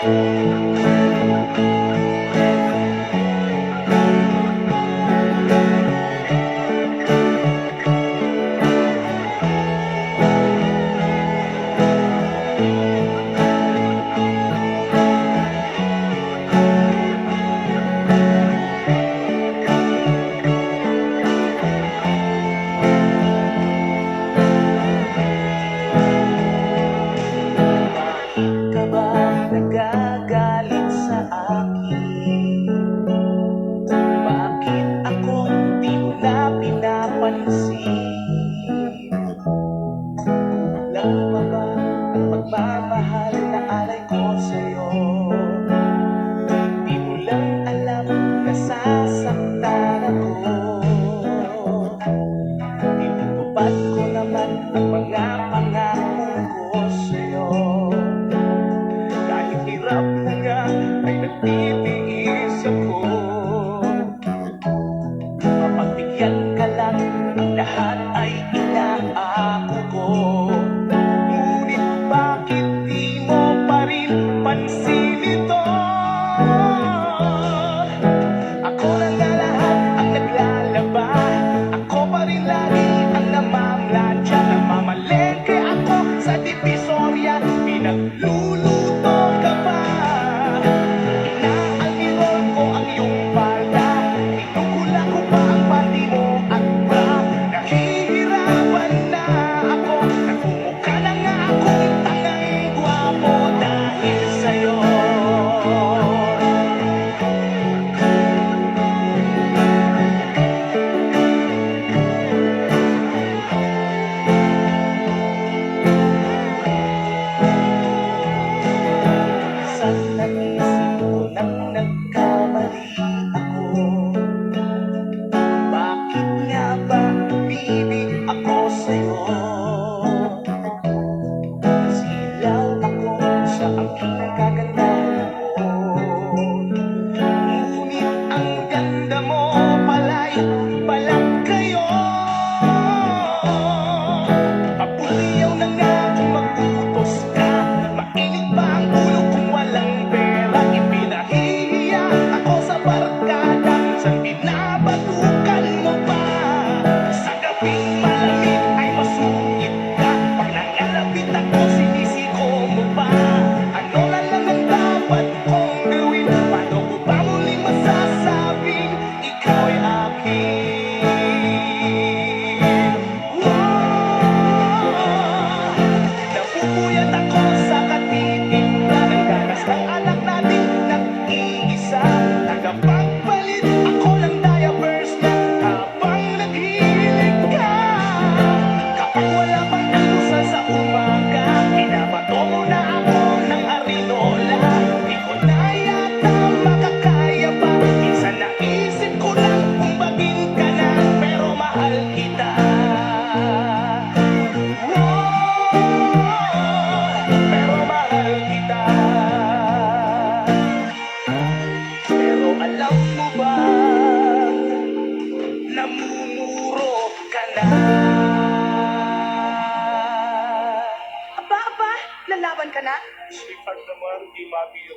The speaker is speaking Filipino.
Ka ba nagagalit sa akin? Bakit ako di mo na pinapansin? Alam mo ba ang pagmamahal na alay ko sa'yo? Di mo lang alam, nasasaktan ako. Tinutupad ko naman ang mga pangako ko sa'yo. Kahit hirap na nga ay nagtitiis ako. Mapagbigyan ka lang, ang lahat ay inaako ko. Ngunit bakit di mo pa rin pansin ito? Ako na nga lahat ang naglalaba. Ako pa rin lagi ang namamladya. Namamalengke ako sa Divisoria. Pinagluluto ka pa. Inaalirol ko ang iyong palda. Tinukula ko pa ang pati mo at bra. Nahihirapan na ako. Nagmumukha na nga akong tangang gwapo dahil sa'yo. Naisip ko nang nagkamali ako. Bakit nga ba umibig ako sa'yo? Nasilaw ako sa aking kagandahan mo. Ngunit ang ganda mo pala'y balag kayo. Papuliyaw na nga kung mag-utos ka. Mainit ba ang ulo kung walang pera? Ipinahihiya ako sa barkada. Saan binabatukan mo pa? Sa gabing malamig ay masungit ka. Pag nangalapit ako, sinisiko mo pa. Ano na lang ang dapat kong gawin? Paano ko ba muling masasabing ikaw ay akin? Napupuyat ako sa katitinda ng ganas ng anak nating nag-iisa. Tagapagpalit ako ng diapers na habang naghilig ka. Kapag wala pang almusal sa umaga, binabato mo na ako ng arinola. Di ko na yata makakaya pa. Minsan naisip ko lang kumbagin ka na, pero mahal kita. Pero mahal kita. Pero alam mo ba, namumuro ka na. Aba, lalaban ka na? Sweetheart naman, di mabilo.